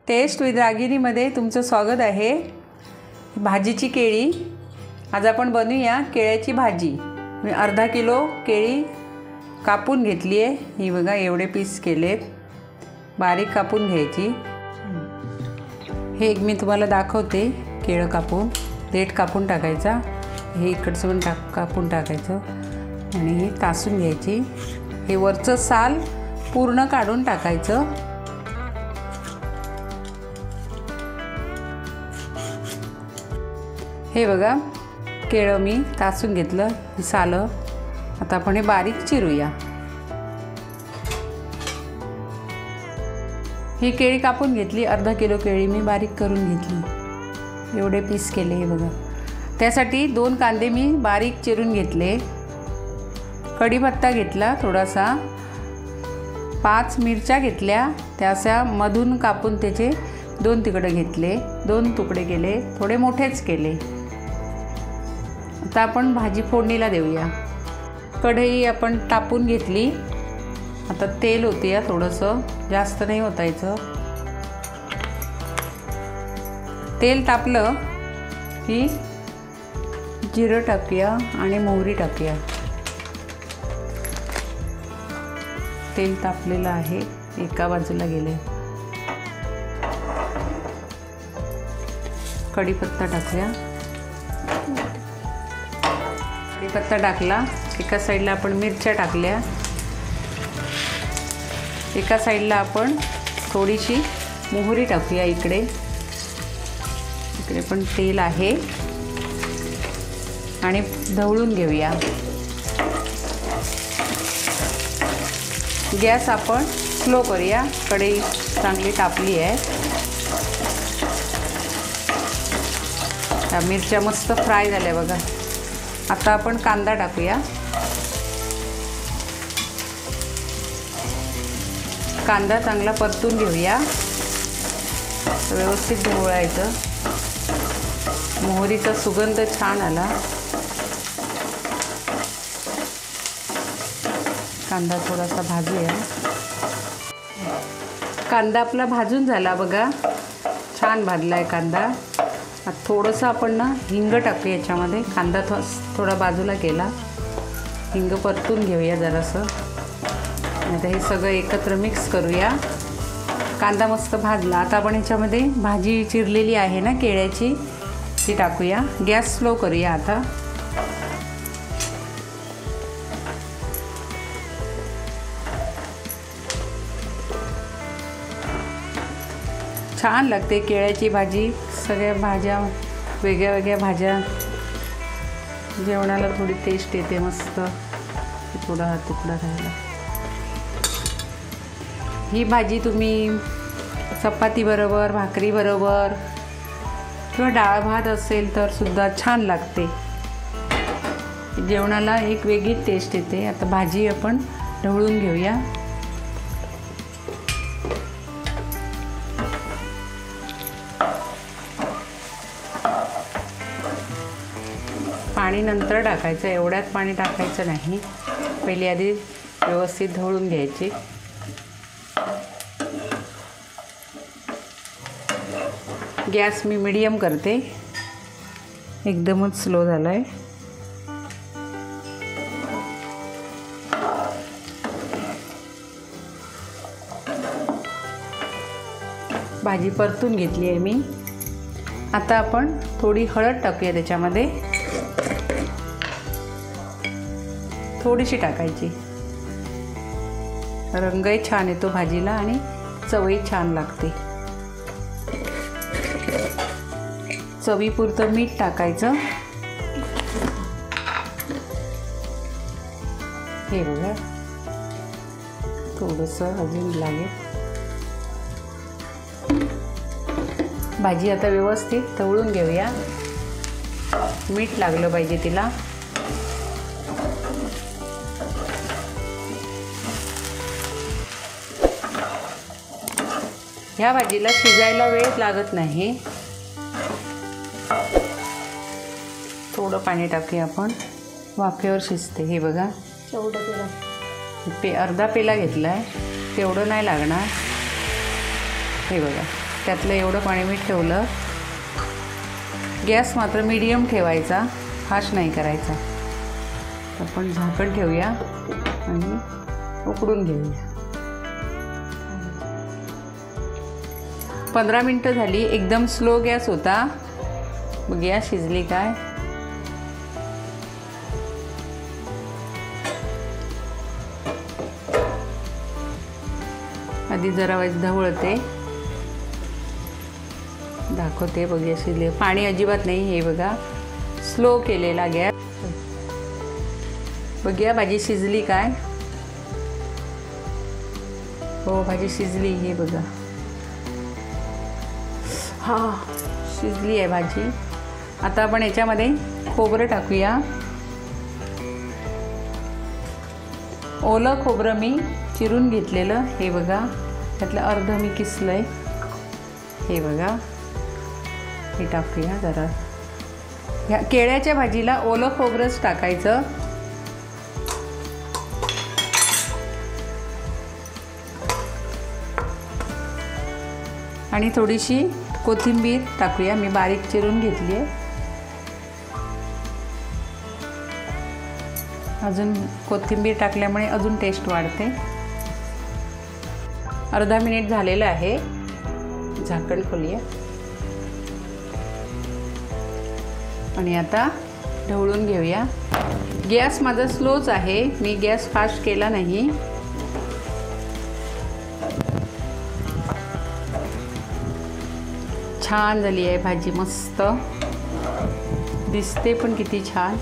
Taste with रागिनीमध्ये तुमचं स्वागत आहे। भाजीची केळी आज आपण बनवूया केळ्याची भाजी। मी अर्धा किलो केळी कापून घेतली आहे। ही बघा एवढे पीस केलेत, बारीक कापून घ्यायची। हे एक मी तुम्हाला दाखवते केळं कापून, देठ कापून टाकायचा, हे इकडचं पण कापून टाकायचं आणि हे तासून घ्यायची। हे वरचं साल पूर्ण काढून टाकायचं। हे बघा केळं मी तासून घेतलं, ही सालं आता आपण हे बारीक चिरूया। ही केळी कापून घेतली, अर्धा किलो केळी मी बारीक करून घेतली, एवढे पीस केले हे बघा। त्यासाठी 2 कांदे मी बारीक चिरून घेतले, कढीपत्ता घेतला थोडासा, 5 मिरच्या घेतल्या, त्याच्या मधून कापून त्याचे 2 तुकडे घेतले, 2 तुकडे केले, थोडे मोठेच केले। आता आपण भाजी फोडणीला देऊया। कढई आपण तापून घेतली, आता तेल होते थोडंसं, जास्त नाही ओतायचं। तेल तापलं की जिरं टाकूया आणि मोहरी टाकूया। तेल तापलेलं आहे, एका बाजूला गेले। कढीपत्ता टाकूया, कढीपत्ता टाकला, एका साईडला आपण मिरच्या टाकल्या, एका साईडला आपण थोडीशी मोहरी टाकूया। इकडे पण तेल आहे आणि ढवळून घेऊया। गॅस आपण स्लो करूया, कढई चांगली तापली आहे। मिरच्या मस्त फ्राय झाल्या बघा। आता आपण कांदा टाकूया, कांदा चांगला परतून घेऊया, व्यवस्थित ढवळायचं। मोहरीचा सुगंध छान आला, कांदा थोडासा भाजूया। कांदा आपला भाजून झाला बघा, छान भाजला आहे कांदा। आता थोडंसं आपण हिंग टाकूया याच्यामध्ये, कांदा थोडा बाजूला केला, हिंग परतून घेऊया जरासं। आता हे सगळं एकत्र मिक्स करूया। कांदा मस्त भाजला, आता आपण याच्यामध्ये भाजी चिरलेली आहे ना केळ्याची, ती टाकूया। गॅस स्लो करूया आता। छान लागते केळ्याची भाजी, सगळ्या भाज्या, वेगळ्या वेगळ्या भाज्या, जेवणाला थोडी टेस्ट येते मस्त। थोडा हा तुकडा राहिला। ही भाजी तुम्ही चपाती बरोबर, भाकरी बरोबर किंवा डाळ भात असेल तर सुद्धा छान लागते, जेवणाला एक वेगळी टेस्ट येते। आता भाजी आपण ढवळून घेऊया। पाणी नंतर टाकायचं, एवढ्यात पाणी टाकायचं नाही, पहिले आधी व्यवस्थित ढवळून घ्यायची। गॅस मी मीडियम करते, एकदमच स्लो झाला आहे। भाजी परतून घेतली आहे मी। आता आपण थोडी हळद टाकूया त्याच्यामध्ये, थोडीशी टाकायची, रंगही छान येतो भाजीला आणि चवही छान लागते। चवीपुरतं मीठ टाकायचं। हे बघा थोडंसं अजून लागेल। भाजी आता व्यवस्थित ढवळून घेऊया, मीठ लागलं पाहिजे तिला। ह्या भाजीला शिजायला वेळ लागत नाही, थोडं पाणी टाकूया आपण, वाफेवर शिजते। हे बघा अर्धा पेला घेतला आहे, तेवढं नाही लागणार। हे बघा त्यातलं एवढं पाणी मी ठेवलं. गॅस मात्र मीडियम ठेवायचा, फास्ट नाही करायचा. आपण झाकण ठेवूया आणि उकडून घेऊया. 15 मिनटं झाली. एकदम स्लो गॅस होता. बघूया शिजली काय. आधी जरा ढवळते, दाखवते. बघूया शिजले. पाणी अजिबात नाही. हे बघा स्लो केलेला गॅस. बघूया भाजी शिजली काय. हो भाजी शिजली. हे बघा, हां शिजली आहे भाजी. आता आपण याच्यामध्ये खोबरं टाकूया. ओलं खोबरं मी चिरून घेतलेलं. हे बघा, त्यातलं अर्ध मी किसलंय. हे बघा, हे टाकूया जरा. ह्या केळ्याच्या भाजीला ओलं खोबरंच टाकायचं. आणि थोडीशी कोथिंबीर टाकूया. मी बारीक चिरून घेतली आहे. अजून कोथिंबीर टाकल्यामुळे अजून टेस्ट वाढते. अर्धा मिनिट झालेलं आहे. झाकण खोलूया आणि आता ढवळून घेऊया. गॅस माझा स्लोच आहे. मी गॅस फास्ट केला नाही. छान झाली आहे भाजी. मस्त दिसते पण किती छान.